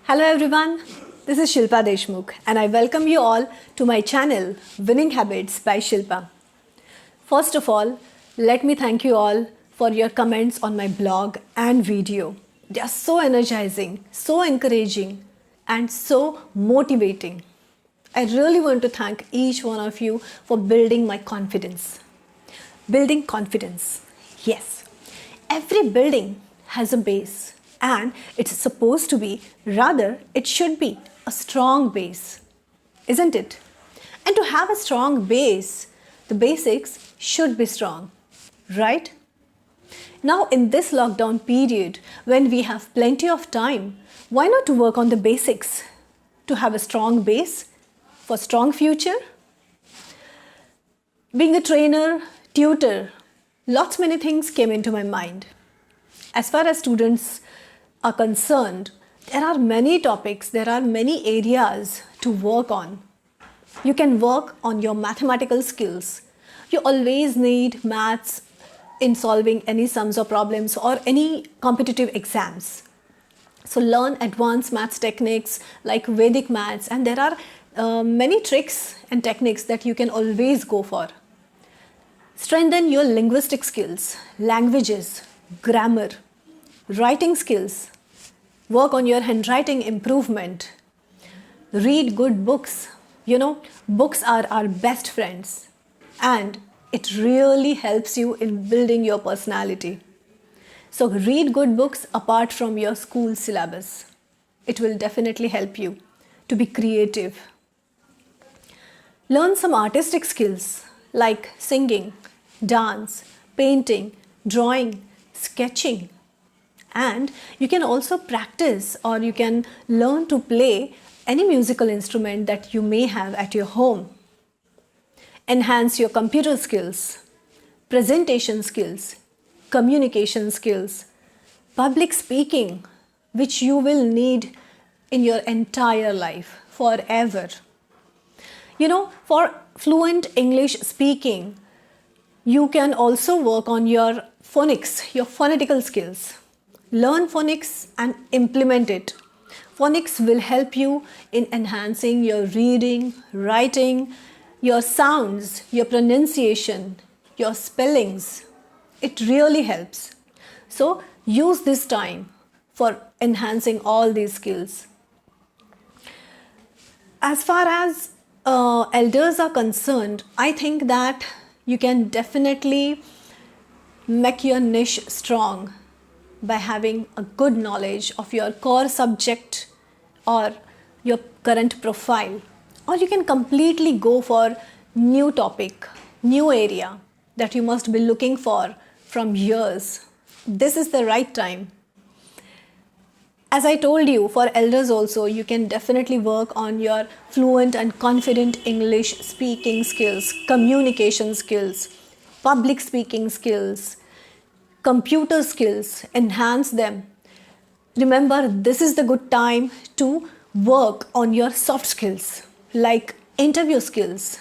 Hello everyone, this is Shilpa Deshmukh and I welcome you all to my channel Winning Habits by Shilpa. First of all, let me thank you all for your comments on my blog and video. They are so energizing, so encouraging and so motivating. I really want to thank each one of you for building my confidence. Building confidence. Yes, every building has a base and it's supposed to be, rather, it should be a strong base, isn't it? And to have a strong base, the basics should be strong, right? Now, in this lockdown period, when we have plenty of time, why not to work on the basics to have a strong base for strong future? Being a trainer, tutor, lots many things came into my mind. As far as students are concerned, there are many topics, there are many areas to work on. You can work on your mathematical skills. You always need maths in solving any sums or problems or any competitive exams. So learn advanced maths techniques like Vedic maths, and there are many tricks and techniques that you can always go for. Strengthen your linguistic skills, languages, grammar, writing skills. Work on your handwriting improvement. Read good books. Books are our best friends and it really helps you in building your personality. So read good books apart from your school syllabus. It will definitely help you to be creative. Learn some artistic skills like singing, dance, painting, drawing, sketching. And you can also practice or you can learn to play any musical instrument that you may have at your home. Enhance your computer skills, presentation skills, communication skills, public speaking, which you will need in your entire life forever. For fluent English speaking, you can also work on your phonics, your phonetical skills. Learn phonics and implement it. Phonics will help you in enhancing your reading, writing, your sounds, your pronunciation, your spellings. It really helps. So use this time for enhancing all these skills. As far as elders are concerned, I think that you can definitely make your niche strong by having a good knowledge of your core subject or your current profile. Or you can completely go for new topic, new area that you must be looking for from years. This is the right time. As I told you, for elders also, you can definitely work on your fluent and confident English speaking skills, communication skills, public speaking skills, computer skills, enhance them. Remember, this is the good time to work on your soft skills like interview skills,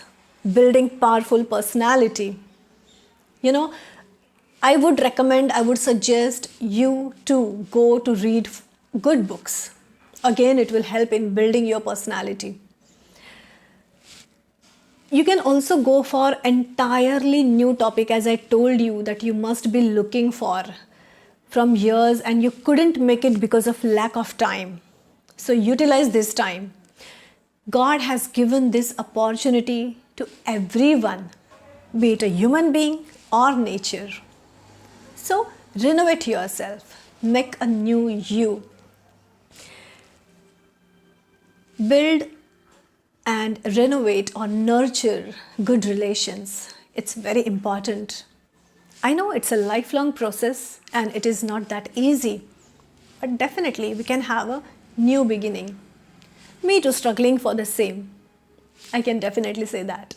building powerful personality. I would suggest you to go to read good books. Again, it will help in building your personality. You can also go for entirely new topic, as I told you, that you must be looking for from years and you couldn't make it because of lack of time. So utilize this time. God has given this opportunity to everyone, be it a human being or nature. So renovate yourself, make a new you. Build and renovate or nurture good relations. It's very important. I know it's a lifelong process and it is not that easy, but definitely we can have a new beginning. Me too, struggling for the same. I can definitely say that.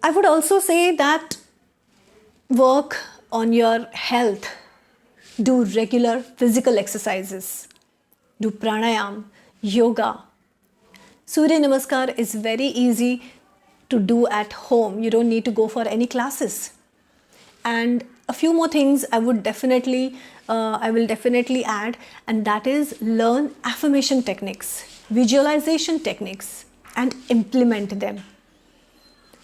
I would also say that work on your health. Do regular physical exercises. Do pranayam, yoga. Surya Namaskar is very easy to do at home. You don't need to go for any classes. And A few more things I will definitely add, and that is learn affirmation techniques, visualization techniques, and implement them.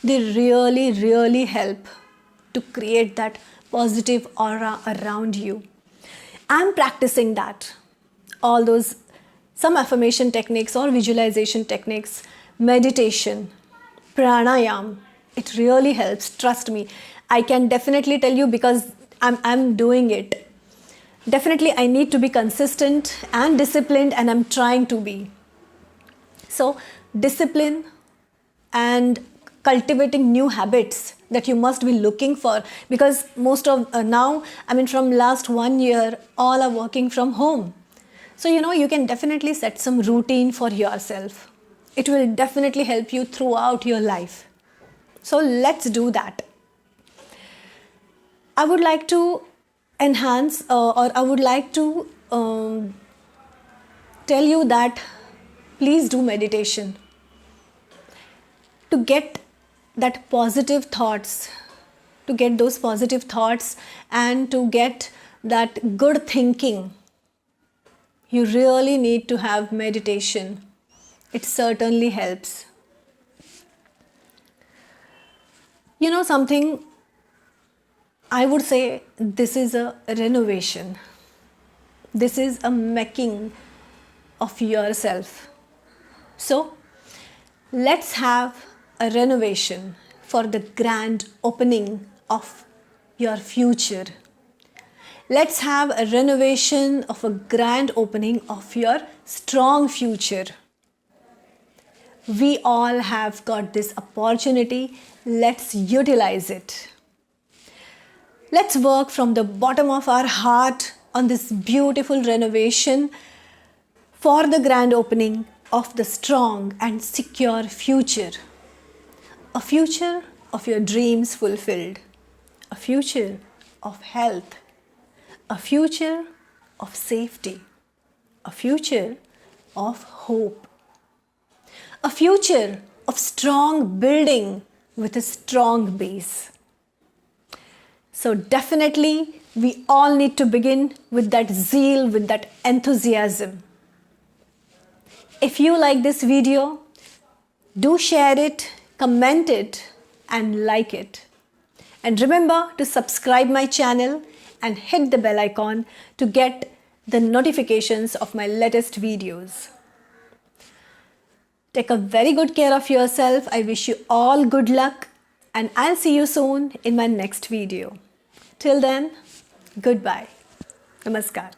They really help to create that positive aura around you. I'm practicing that. All those, some affirmation techniques or visualization techniques, meditation, pranayam, it really helps. Trust me. I can definitely tell you because I'm doing it. Definitely I need to be consistent and disciplined, and I'm trying to be. So discipline and cultivating new habits that you must be looking for, because most of now, I mean from last 1 year, all are working from home. So you can definitely set some routine for yourself. It will definitely help you throughout your life. So let's do that. I would like to enhance or I would like to tell you that please do meditation to get that positive thoughts, to get those positive thoughts and to get that good thinking. You really need to have meditation. It certainly helps. Something, I would say this is a renovation. This is a making of yourself. So let's have a renovation for the grand opening of your future. Let's have a renovation of a grand opening of your strong future. We all have got this opportunity. Let's utilize it. Let's work from the bottom of our heart on this beautiful renovation for the grand opening of the strong and secure future. A future of your dreams fulfilled. A future of health. A future of safety. A future of hope. A future of strong building with a strong base. So definitely we all need to begin with that zeal, with that enthusiasm. If you like this video, do share it, comment it and like it. And remember to subscribe my channel and hit the bell icon to get the notifications of my latest videos. Take a very good care of yourself. I wish you all good luck and I'll see you soon in my next video. Till then, goodbye. Namaskar.